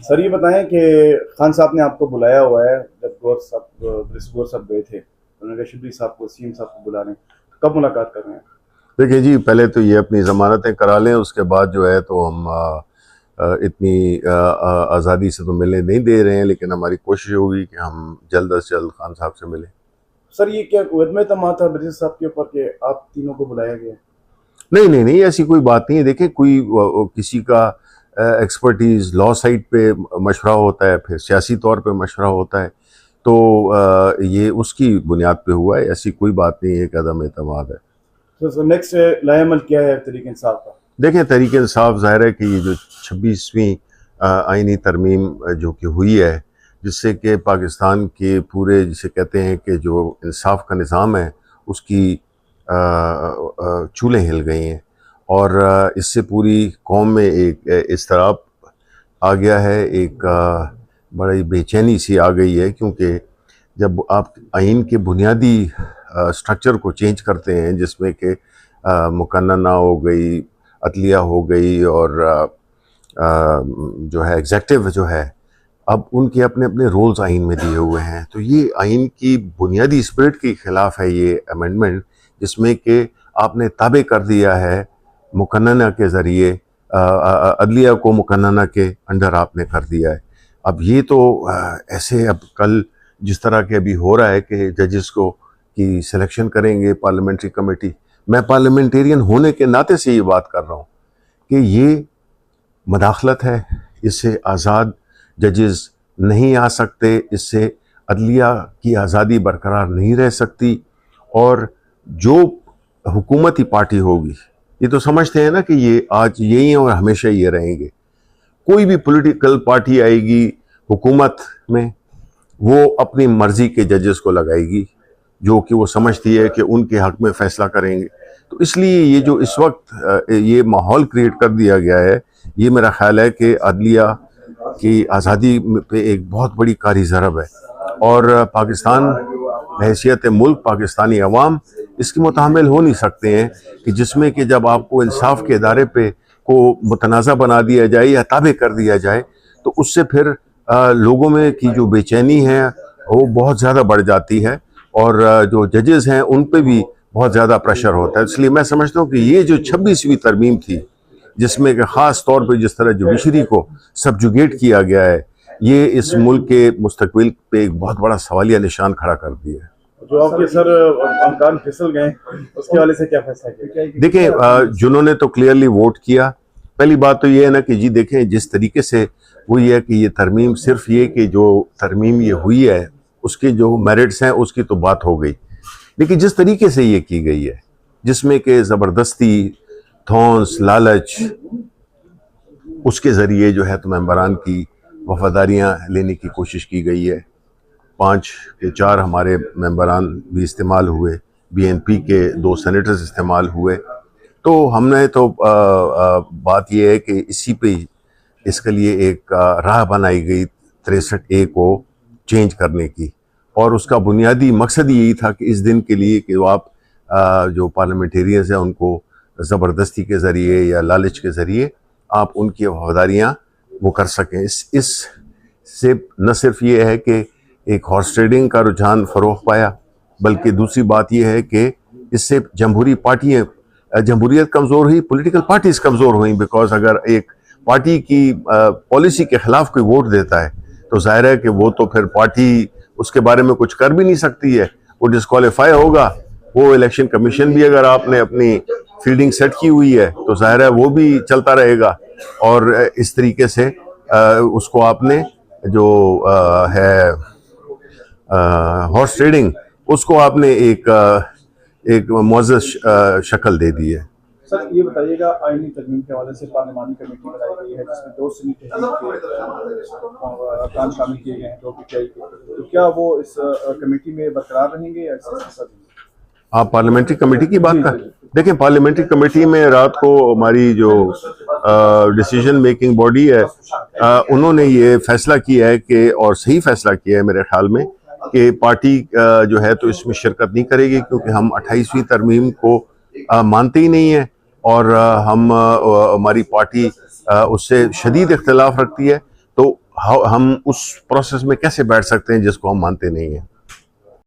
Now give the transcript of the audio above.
Sir ये बताएं कि खान साहब ने आपको बुलाया हुआ है, जब गौर साहब गए थे उन्होंने कहा शबरी साहब को, सीएम साहब को बुला रहे हैं, तो कब मुलाकात कर रहे हैं? देखिए जी, पहले तो ये अपनी ज़मानतें करा लें, उसके बाद जो है तो हम इतनी आज़ादी से तो मिलने नहीं दे रहे हैं, लेकिन हमारी कोशिश होगी कि हम जल्द से जल्द खान साहब से मिलें। सर ये क्या उद्यम तमा था ब्रिजेश साहब के ऊपर कि आप तीनों को बुलाया गया? नहीं, ऐसी कोई बात नहीं है। देखिए, कोई किसी का एक्सपर्टीज़ लॉ साइड पे मशवरा होता है, फिर सियासी तौर पे मशवरा होता है, तो ये उसकी बुनियाद पे हुआ है। ऐसी कोई बात नहीं है कि अदम एतमाद है। तो नेक्स्ट लाएमल क्या है तहरीक इंसाफ का? देखिए, तहरीक इंसाफ ज़ाहिर है कि ये जो 26वीं आइनी तरमीम जो कि हुई है, जिससे कि पाकिस्तान के पूरे, जिसे कहते हैं कि जो इंसाफ का निज़ाम है, उसकी चूल्हें हिल गई हैं और इससे पूरी कौम में एक इज़्तिराब आ गया है, एक बड़ी बेचैनी सी आ गई है, क्योंकि जब आप आइन के बुनियादी स्ट्रक्चर को चेंज करते हैं, जिसमें कि मुकन्नना हो गई, अदलिया हो गई और जो है एग्जेक्टिव जो है, अब उनके अपने अपने रोल्स आइन में दिए हुए हैं, तो ये आइन की बुनियादी स्पिरिट के ख़िलाफ़ है ये अमेंडमेंट, जिसमें कि आपने ताबे कर दिया है मुकन्नना के ज़रिए, अदलिया को मुकन्नना के अंडर आपने कर दिया है। अब ये तो ऐसे अब कल जिस तरह के अभी हो रहा है कि जजेस को की सिलेक्शन करेंगे पार्लियामेंट्री कमेटी, मैं पार्लियामेंटेरियन होने के नाते से ये बात कर रहा हूँ कि ये मदाखलत है, इससे आज़ाद जजेस नहीं आ सकते, इससे अदलिया की आज़ादी बरकरार नहीं रह सकती, और जो हुकूमती पार्टी होगी, ये तो समझते हैं ना कि ये आज यही हैं और हमेशा ये रहेंगे। कोई भी पॉलिटिकल पार्टी आएगी हुकूमत में, वो अपनी मर्ज़ी के जजेस को लगाएगी जो कि वो समझती है कि उनके हक़ में फ़ैसला करेंगे। तो इसलिए ये जो इस वक्त ये माहौल क्रिएट कर दिया गया है, ये मेरा ख़्याल है कि अदलिया की आज़ादी पे एक बहुत बड़ी कारी ज़रब है, और पाकिस्तान हैसियत मुल्क, पाकिस्तानी अवाम इसकी मुतहम्मिल हो नहीं सकते हैं कि जिसमें कि जब आपको इंसाफ के इदारे पे को मुतनाज़ा बना दिया जाए या ताबे कर दिया जाए, तो उससे फिर लोगों में की जो बेचैनी है वो बहुत ज़्यादा बढ़ जाती है, और जो जजेस हैं उन पे भी बहुत ज़्यादा प्रेशर होता है। इसलिए मैं समझता हूँ कि ये जो 26वीं तरमीम थी, जिसमें कि ख़ास तौर पे जिस तरह जुडिशरी को सबजुगेट किया गया है, ये इस मुल्क के मुस्तकबिल पे एक बहुत बड़ा सवालिया निशान खड़ा कर दिया है। जो आपके सर अमकान फिसल गए, उसके हवाले से क्या फैसला किया? देखिए, जिन्होंने तो क्लियरली वोट किया, पहली बात तो ये है ना कि जी देखें, जिस तरीके से हुई है कि ये तरमीम, सिर्फ ये कि जो तरमीम ये हुई है उसके जो मेरिट्स हैं उसकी तो बात हो गई, लेकिन जिस तरीके से ये की गई है, जिसमें कि ज़बरदस्ती, धौंस, लालच, उसके ज़रिए जो है तो मेंबरान की वफादारियाँ लेने की कोशिश की गई है। 5 के 4 हमारे मेंबरान भी इस्तेमाल हुए, BNP के 2 सेनेटर्स इस्तेमाल हुए, तो हमने तो बात यह है कि इसी पे इसके लिए एक राह बनाई गई 63A को चेंज करने की, और उसका बुनियादी मकसद यही था कि इस दिन के लिए कि आप जो पार्लियामेंटेरियंस हैं उनको ज़बरदस्ती के ज़रिए या लालच के ज़रिए आप उनकी वफादारियाँ वो कर सकें। इस से न सिर्फ ये है कि एक हॉर्स ट्रेडिंग का रुझान फ़रोग़ पाया, बल्कि दूसरी बात यह है कि इससे जमहूरियत कमज़ोर हुई, पॉलिटिकल पार्टीज़ कमज़ोर हुई, बिकॉज अगर एक पार्टी की पॉलिसी के ख़िलाफ़ कोई वोट देता है तो ज़ाहिर है कि वो तो फिर पार्टी उसके बारे में कुछ कर भी नहीं सकती है, वो डिस्क्वालीफाई होगा। वो इलेक्शन कमीशन भी अगर आपने अपनी फील्डिंग सेट की हुई है तो ज़ाहिर है वो भी चलता रहेगा, और इस तरीके से उसको आपने जो है हॉर्स ट्रेडिंग, उसको आपने एक मुअज़्ज़ज़ शक्ल दे दी है। सर ये बताइएगा, आईनी तरमीम के हवाले से पार्लियामानी कमेटी बनाई गई है जिसमें 2 सुन्नी तहरीक के अरकान शामिल किए गए हैं, 2 PTI के, तो क्या वो इस कमेटी में बरकरार रहेंगे या इससे? आप पार्लियामेंट्री कमेटी की बात कर, देखें, पार्लियामेंट्री कमेटी में रात को हमारी जो डिसीजन मेकिंग बॉडी है, उन्होंने ये फैसला किया है कि, और सही फैसला किया है मेरे ख्याल में, कि पार्टी जो है तो इसमें शिरकत नहीं करेगी, क्योंकि हम 28वीं तरमीम को मानते ही नहीं है, और हमारी पार्टी उससे शदीद इख्तिलाफ रखती है। तो हम उस प्रोसेस में कैसे बैठ सकते हैं जिसको हम मानते नहीं हैं।